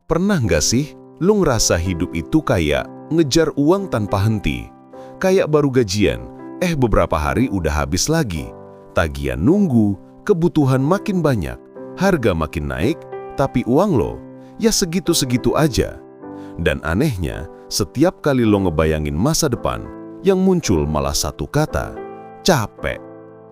Pernah nggak sih lu ngerasa hidup itu kayak ngejar uang tanpa henti? Kayak baru gajian, beberapa hari udah habis lagi. Tagihan nunggu, kebutuhan makin banyak, harga makin naik, tapi uang lo ya segitu-segitu aja. Dan anehnya, setiap kali lo ngebayangin masa depan, yang muncul malah satu kata, capek.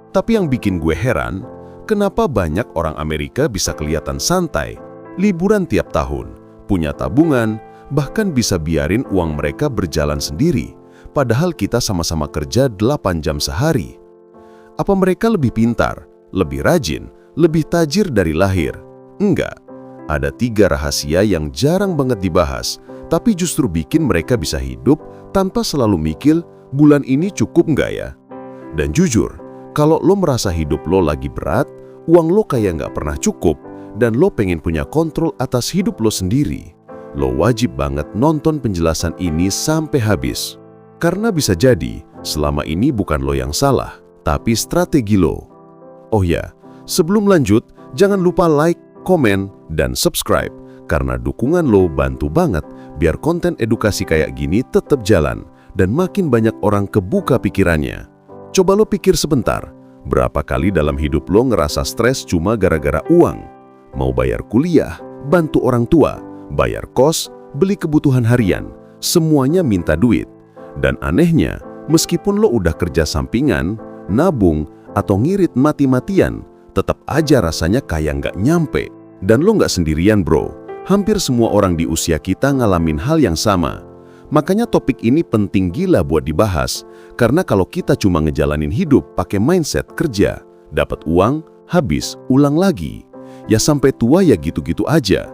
Tapi yang bikin gue heran, kenapa banyak orang Amerika bisa kelihatan santai, liburan tiap tahun, punya tabungan, bahkan bisa biarin uang mereka berjalan sendiri, padahal kita sama-sama kerja 8 jam sehari. Apa mereka lebih pintar, lebih rajin, lebih tajir dari lahir? Enggak. Ada 3 rahasia yang jarang banget dibahas, tapi justru bikin mereka bisa hidup tanpa selalu mikir, bulan ini cukup nggak ya? Dan jujur, kalau lo merasa hidup lo lagi berat, uang lo kayak nggak pernah cukup, dan lo pengen punya kontrol atas hidup lo sendiri, lo wajib banget nonton penjelasan ini sampai habis. Karena bisa jadi, selama ini bukan lo yang salah, tapi strategi lo. Oh ya, sebelum lanjut, jangan lupa like, komen, dan subscribe, karena dukungan lo bantu banget biar konten edukasi kayak gini tetap jalan, dan makin banyak orang kebuka pikirannya. Coba lo pikir sebentar, berapa kali dalam hidup lo ngerasa stres cuma gara-gara uang? Mau bayar kuliah, bantu orang tua, bayar kos, beli kebutuhan harian, semuanya minta duit. Dan anehnya, meskipun lo udah kerja sampingan, nabung, atau ngirit mati-matian, tetap aja rasanya kayak nggak nyampe. Dan lo nggak sendirian bro, hampir semua orang di usia kita ngalamin hal yang sama. Makanya topik ini penting gila buat dibahas, karena kalau kita cuma ngejalanin hidup pakai mindset kerja, dapat uang, habis, ulang lagi, ya sampai tua ya gitu-gitu aja.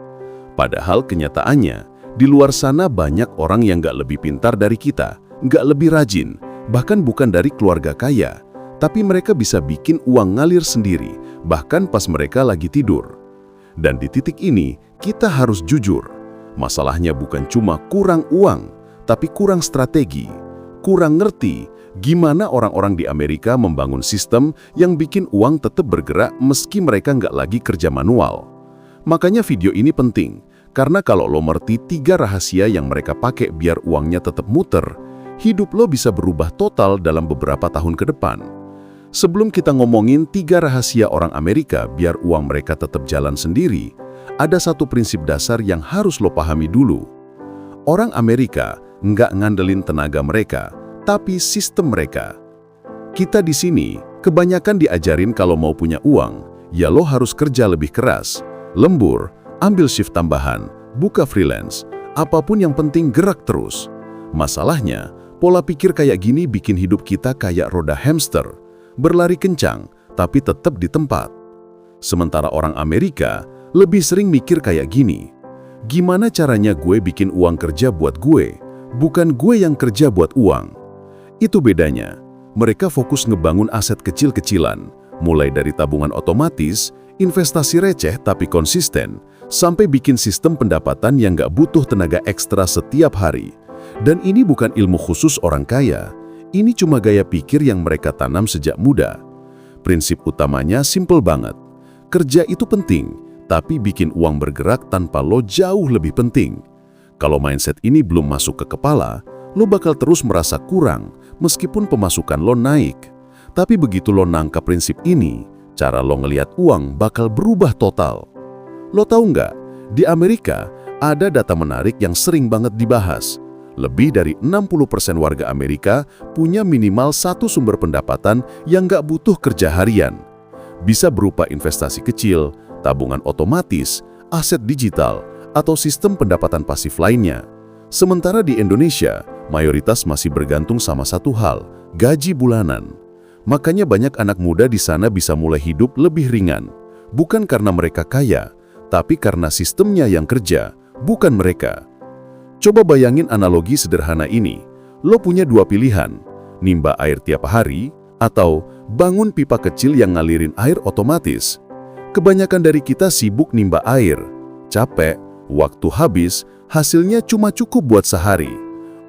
Padahal kenyataannya, di luar sana banyak orang yang nggak lebih pintar dari kita, nggak lebih rajin, bahkan bukan dari keluarga kaya, tapi mereka bisa bikin uang ngalir sendiri, bahkan pas mereka lagi tidur. Dan di titik ini, kita harus jujur. Masalahnya bukan cuma kurang uang, tapi kurang strategi, kurang ngerti gimana orang-orang di Amerika membangun sistem yang bikin uang tetap bergerak meski mereka nggak lagi kerja manual. Makanya video ini penting, karena kalau lo ngerti 3 rahasia yang mereka pakai biar uangnya tetap muter, hidup lo bisa berubah total dalam beberapa tahun ke depan. Sebelum kita ngomongin 3 rahasia orang Amerika biar uang mereka tetap jalan sendiri, ada satu prinsip dasar yang harus lo pahami dulu. Orang Amerika nggak ngandelin tenaga mereka, tapi sistem mereka. Kita di sini kebanyakan diajarin kalau mau punya uang, ya lo harus kerja lebih keras, lembur, ambil shift tambahan, buka freelance, apapun yang penting gerak terus. Masalahnya, pola pikir kayak gini bikin hidup kita kayak roda hamster, berlari kencang, tapi tetap di tempat. Sementara orang Amerika lebih sering mikir kayak gini, gimana caranya gue bikin uang kerja buat gue, bukan gue yang kerja buat uang. Itu bedanya. Mereka fokus ngebangun aset kecil-kecilan, mulai dari tabungan otomatis, investasi receh tapi konsisten, sampai bikin sistem pendapatan yang nggak butuh tenaga ekstra setiap hari. Dan ini bukan ilmu khusus orang kaya, ini cuma gaya pikir yang mereka tanam sejak muda. Prinsip utamanya simple banget. Kerja itu penting, tapi bikin uang bergerak tanpa lo jauh lebih penting. Kalau mindset ini belum masuk ke kepala, lo bakal terus merasa kurang meskipun pemasukan lo naik. Tapi begitu lo nangkap prinsip ini, cara lo ngelihat uang bakal berubah total. Lo tahu nggak, di Amerika ada data menarik yang sering banget dibahas. Lebih dari 60% warga Amerika punya minimal satu sumber pendapatan yang nggak butuh kerja harian. Bisa berupa investasi kecil, tabungan otomatis, aset digital, atau sistem pendapatan pasif lainnya. Sementara di Indonesia, mayoritas masih bergantung sama satu hal, gaji bulanan. Makanya banyak anak muda di sana bisa mulai hidup lebih ringan. Bukan karena mereka kaya, tapi karena sistemnya yang kerja, bukan mereka. Coba bayangin analogi sederhana ini. Lo punya 2 pilihan, nimba air tiap hari, atau bangun pipa kecil yang ngalirin air otomatis. Kebanyakan dari kita sibuk nimba air, capek, waktu habis, hasilnya cuma cukup buat sehari.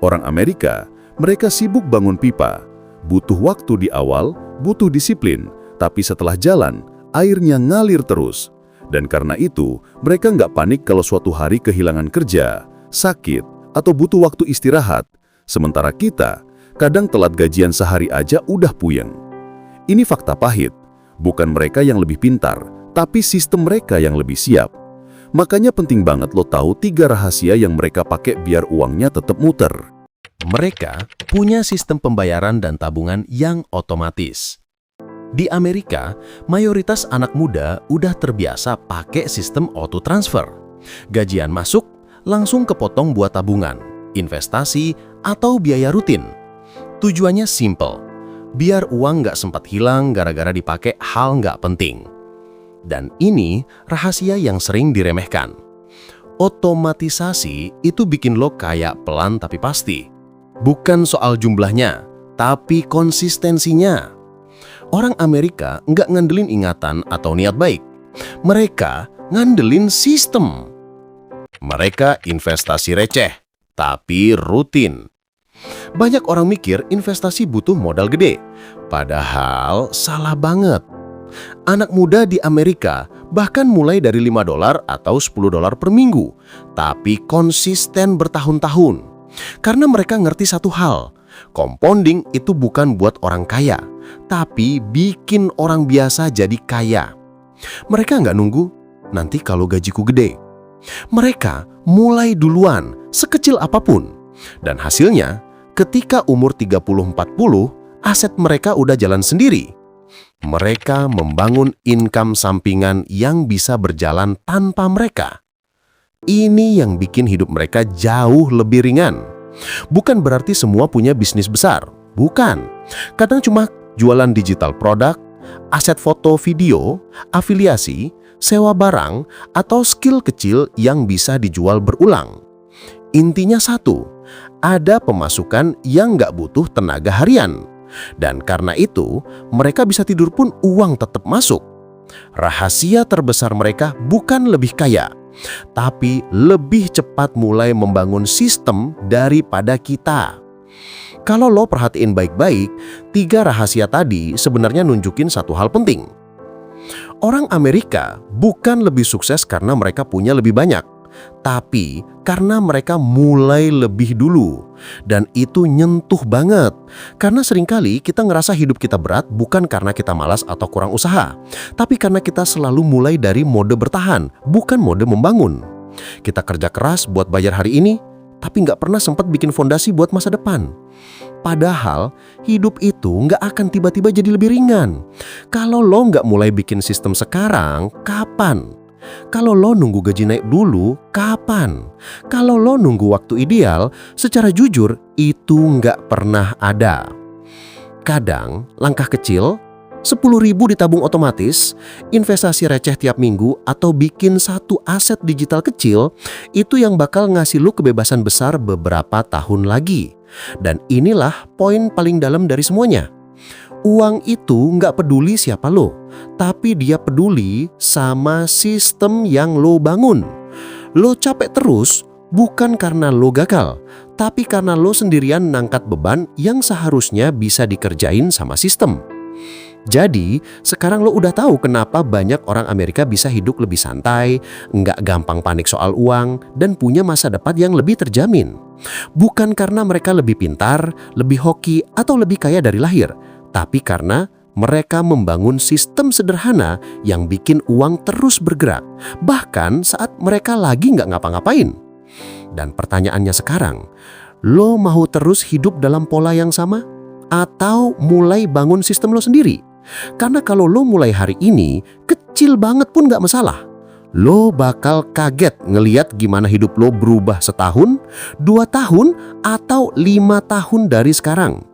Orang Amerika, mereka sibuk bangun pipa. Butuh waktu di awal, butuh disiplin, tapi setelah jalan, airnya ngalir terus. Dan karena itu, mereka nggak panik kalau suatu hari kehilangan kerja, sakit, atau butuh waktu istirahat. Sementara kita, kadang telat gajian sehari aja udah puyeng. Ini fakta pahit. Bukan mereka yang lebih pintar, tapi sistem mereka yang lebih siap. Makanya penting banget lo tahu 3 rahasia yang mereka pakai biar uangnya tetap muter. Mereka punya sistem pembayaran dan tabungan yang otomatis. Di Amerika, mayoritas anak muda udah terbiasa pakai sistem auto transfer. Gajian masuk, langsung kepotong buat tabungan, investasi, atau biaya rutin. Tujuannya simple, biar uang nggak sempat hilang gara-gara dipakai hal nggak penting. Dan ini rahasia yang sering diremehkan. Otomatisasi itu bikin lo kaya pelan tapi pasti. Bukan soal jumlahnya, tapi konsistensinya. Orang Amerika nggak ngandelin ingatan atau niat baik. Mereka ngandelin sistem. Mereka investasi receh, tapi rutin. Banyak orang mikir investasi butuh modal gede. Padahal salah banget. Anak muda di Amerika bahkan mulai dari $5 atau $10 per minggu, tapi konsisten bertahun-tahun. Karena mereka ngerti satu hal, compounding itu bukan buat orang kaya, tapi bikin orang biasa jadi kaya. Mereka nggak nunggu, nanti kalau gajiku gede. Mereka mulai duluan, sekecil apapun. Dan hasilnya, ketika umur 30-40, aset mereka udah jalan sendiri. Mereka membangun income sampingan yang bisa berjalan tanpa mereka. Ini yang bikin hidup mereka jauh lebih ringan. Bukan berarti semua punya bisnis besar. Bukan. Kadang cuma jualan digital produk, aset foto video, afiliasi, sewa barang, atau skill kecil yang bisa dijual berulang. Intinya satu, ada pemasukan yang nggak butuh tenaga harian. Dan karena itu, mereka bisa tidur pun uang tetap masuk. Rahasia terbesar mereka bukan lebih kaya, tapi lebih cepat mulai membangun sistem daripada kita. Kalau lo perhatiin baik-baik, 3 rahasia tadi sebenarnya nunjukin satu hal penting. Orang Amerika bukan lebih sukses karena mereka punya lebih banyak, tapi karena mereka mulai lebih dulu. Dan itu nyentuh banget. Karena seringkali kita ngerasa hidup kita berat bukan karena kita malas atau kurang usaha, tapi karena kita selalu mulai dari mode bertahan, bukan mode membangun. Kita kerja keras buat bayar hari ini, tapi nggak pernah sempat bikin fondasi buat masa depan. Padahal hidup itu nggak akan tiba-tiba jadi lebih ringan. Kalau lo nggak mulai bikin sistem sekarang, kapan? Kalau lo nunggu gaji naik dulu, kapan? Kalau lo nunggu waktu ideal, secara jujur itu nggak pernah ada. Kadang langkah kecil, 10.000 ditabung otomatis, investasi receh tiap minggu, atau bikin satu aset digital kecil, itu yang bakal ngasih lo kebebasan besar beberapa tahun lagi. Dan inilah poin paling dalam dari semuanya. Uang itu nggak peduli siapa lo, tapi dia peduli sama sistem yang lo bangun. Lo capek terus bukan karena lo gagal, tapi karena lo sendirian nangkat beban yang seharusnya bisa dikerjain sama sistem. Jadi, sekarang lo udah tahu kenapa banyak orang Amerika bisa hidup lebih santai, nggak gampang panik soal uang, dan punya masa depan yang lebih terjamin. Bukan karena mereka lebih pintar, lebih hoki, atau lebih kaya dari lahir, tapi karena mereka membangun sistem sederhana yang bikin uang terus bergerak, bahkan saat mereka lagi nggak ngapa-ngapain. Dan pertanyaannya sekarang, lo mau terus hidup dalam pola yang sama? Atau mulai bangun sistem lo sendiri? Karena kalau lo mulai hari ini, kecil banget pun nggak masalah. Lo bakal kaget ngeliat gimana hidup lo berubah setahun, 2 tahun, atau 5 tahun dari sekarang.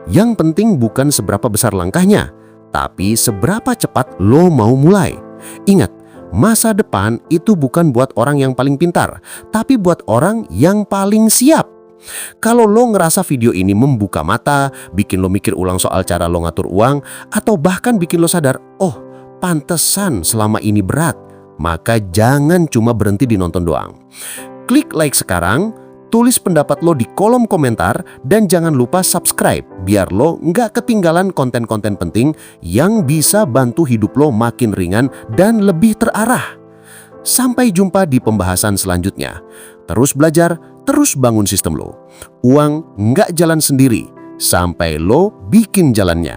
Yang penting bukan seberapa besar langkahnya, tapi seberapa cepat lo mau mulai. Ingat, masa depan itu bukan buat orang yang paling pintar, tapi buat orang yang paling siap. Kalau lo ngerasa video ini membuka mata, bikin lo mikir ulang soal cara lo ngatur uang, atau bahkan bikin lo sadar, oh pantesan selama ini berat, maka jangan cuma berhenti di nonton doang. Klik like sekarang, Tulis pendapat lo di kolom komentar dan jangan lupa subscribe biar lo nggak ketinggalan konten-konten penting yang bisa bantu hidup lo makin ringan dan lebih terarah. Sampai jumpa di pembahasan selanjutnya. Terus belajar, terus bangun sistem lo. Uang nggak jalan sendiri sampai lo bikin jalannya.